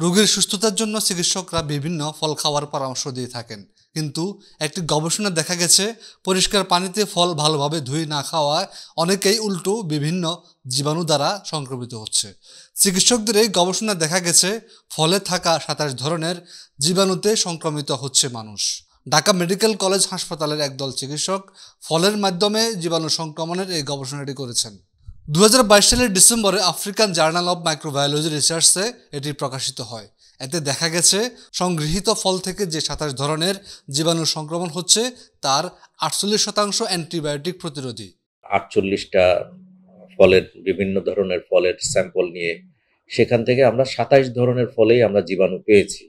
রোগীর সুস্থতার জন্য চিকিৎসকরা বিভিন্ন ফল খাওয়ার পরামর্শ দিয়ে থাকেন, কিন্তু একটি গবেষণায় দেখা গেছে পরিষ্কার পানিতে ফল ভালোভাবে ধুয়ে না খাওয়ায় অনেকেই উল্টো বিভিন্ন জীবাণু দ্বারা সংক্রমিত হচ্ছে। চিকিৎসকদের এই গবেষণায় দেখা গেছে ফলে থাকা 27 ধরনের জীবাণুতে সংক্রমিত হচ্ছে মানুষ। ঢাকা মেডিকেল কলেজ হাসপাতালের একদল চিকিৎসক ফলের মাধ্যমে জীবাণু সংক্রমণের এই গবেষণাটি করেছেন। 2022 সালের ডিসেম্বরে আফ্রিকান জার্নাল অব মাইক্রোবায়োলজি রিসার্চে এটি প্রকাশিত হয়। এতে দেখা গেছে সংগৃহীত ফল থেকে যে 27 ধরনের জীবাণু সংক্রমণ হচ্ছে তার 48% অ্যান্টিবায়োটিক প্রতিরোধী। 48টা ফলের বিভিন্ন ধরনের ফলের স্যাম্পল নিয়ে সেখান থেকে আমরা 27 ধরনের ফলেই আমরা জীবাণু পেয়েছি।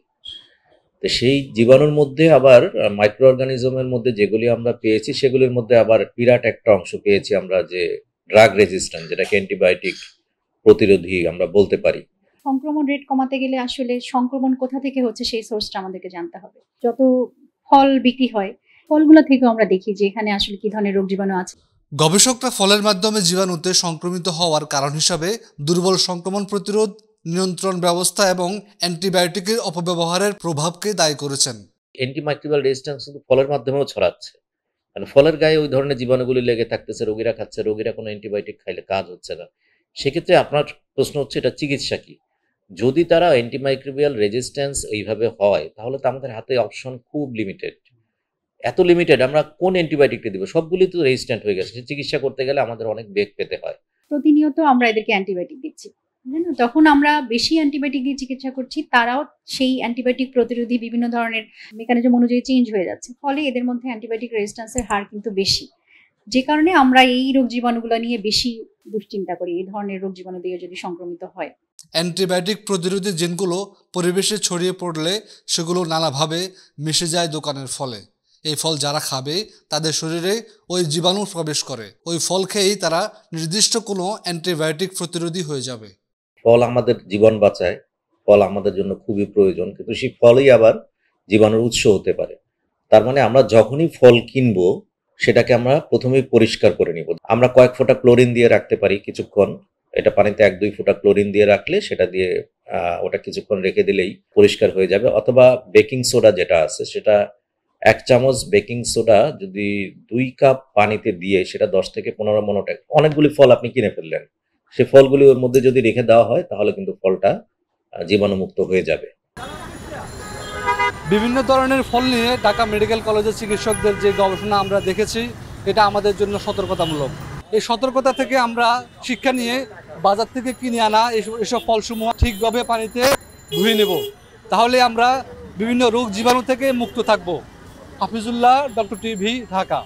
তো সেই জীবাণুর মধ্যে আবার মাইক্রো অর্গানিজমের মধ্যে যেগুলি আমরা পেয়েছি সেগুলির মধ্যে আবার বিরাট একটা অংশ পেয়েছি আমরা, যে ড্রাগ রেজিস্ট্যান্ট, যেটাকে অ্যান্টিবায়োটিক প্রতিরোধী আমরা বলতে পারি। সংক্রমণ রেট কমাতে গেলে আসলে সংক্রমণ কোথা থেকে হচ্ছে সেই সোর্সটা আমাদেরকে জানতে হবে। যত ফল বিক্রি হয় ফলগুলো থেকে আমরা দেখি যে এখানে আসলে কি ধরনের রোগ জীবাণু আছে। গবেষকরা ফলের মাধ্যমে জীবাণুতে সংক্রমিত হওয়ার কারণ হিসাবে দুর্বল সংক্রমণ প্রতিরোধ, নিয়ন্ত্রণ ব্যবস্থা এবং অ্যান্টিবায়োটিকের অপব্যবহারের প্রভাবকে দায়ী করেছেন। অ্যান্টিমাইক্রোবিয়াল রেজিস্ট্যান্স কিন্তু ফলের মাধ্যমেও ছড়াচ্ছে, কারণ ফলের গায়ে ওই ধরনের জীবাণুগুলি লেগে থাকতেছে, রোগীরা খাচ্ছে, রোগীরা কোনো অ্যান্টিবায়োটিক খাইলে কাজ হচ্ছে না। সেক্ষেত্রে আপনার প্রশ্ন হচ্ছে এটা চিকিৎসা কি? যদি তারা অ্যান্টিমাইক্রোবিয়াল রেজিস্ট্যান্স এইভাবে হয় তাহলে তো আমাদের হাতে অপশন খুব লিমিটেড। এত লিমিটেড, আমরা কোন অ্যান্টিবায়োটিকটা দিব? সবগুলি তো রেজিস্ট্যান্ট হয়ে গেছে। চিকিৎসা করতে গেলে আমাদের অনেক বেগ পেতে হয়। প্রতিনিয়ত আমরা এদেরকে অ্যান্টিবায়োটিক দিচ্ছি, তখন আমরা বেশি অ্যান্টিবায়োটিক দিয়ে চিকিৎসা করছি, তারাও সেই অ্যান্টিবায়োটিক প্রতিরোধী বিভিন্ন ধরনের মেকানিজম অনুযায়ী চেঞ্জ হয়ে যাচ্ছে, ফলে এদের মধ্যে অ্যান্টিবায়োটিক রেজিস্ট্যান্সের হার কিন্তু বেশি। যে কারণে আমরা এই রোগ জীবাণুগুলো নিয়ে বেশি দুশ্চিন্তা করি, এই ধরনের রোগ জীবাণু দিয়ে যদি সংক্রমিত হয়। অ্যান্টিবায়োটিক প্রতিরোধী জিনগুলো পরিবেশে ছড়িয়ে পড়লে সেগুলো নানাভাবে মিশে যায় দোকানের ফলে। এই ফল যারা খাবে তাদের শরীরে ওই জীবাণু প্রবেশ করে, ওই ফল খেয়েই তারা নির্দিষ্ট কোনো অ্যান্টিবায়োটিক প্রতিরোধী হয়ে যাবে। ফল আমাদের জীবন বাঁচায়, ফল আমাদের জন্য খুবই প্রয়োজন, কিন্তু সেই ফলই আবার জীবাণুর উৎস হতে পারে। তার মানে আমরা যখনই ফল কিনবো সেটাকে আমরা প্রথমেই পরিষ্কার করে নিব। আমরা কয়েক ফোঁটা ক্লোরিন দিয়ে রাখতে পারি কিছুক্ষণ, এটা পানিতে 1-2 ফোঁটা ক্লোরিন দিয়ে রাখলে সেটা দিয়ে ওটা কিছুক্ষণ রেখে দিলেই পরিষ্কার হয়ে যাবে। অথবা বেকিং সোডা যেটা আছে, সেটা 1 চামচ বেকিং সোডা যদি 2 কাপ পানিতে দিয়ে সেটা 10 থেকে 15 মিনিট, অনেকগুলি ফল আপনি কিনে ফেললেন, সেই ফলগুলি ওর মধ্যে যদি রেখে দেওয়া হয় তাহলে কিন্তু ফলটা জীবাণুমুক্ত হয়ে যাবে। বিভিন্ন ধরনের ফল নিয়ে ঢাকা মেডিকেল কলেজের চিকিৎসকদের যে গবেষণা আমরা দেখেছি, এটা আমাদের জন্য সতর্কতামূলক। এই সতর্কতা থেকে আমরা শিক্ষা নিয়ে বাজার থেকে কিনে আনা এসব ফলসমূহ ঠিকভাবে পানিতে ধুয়ে নেব, তাহলে আমরা বিভিন্ন রোগ জীবাণু থেকে মুক্ত থাকব। Hafizullah, doctor TV, Dhaka.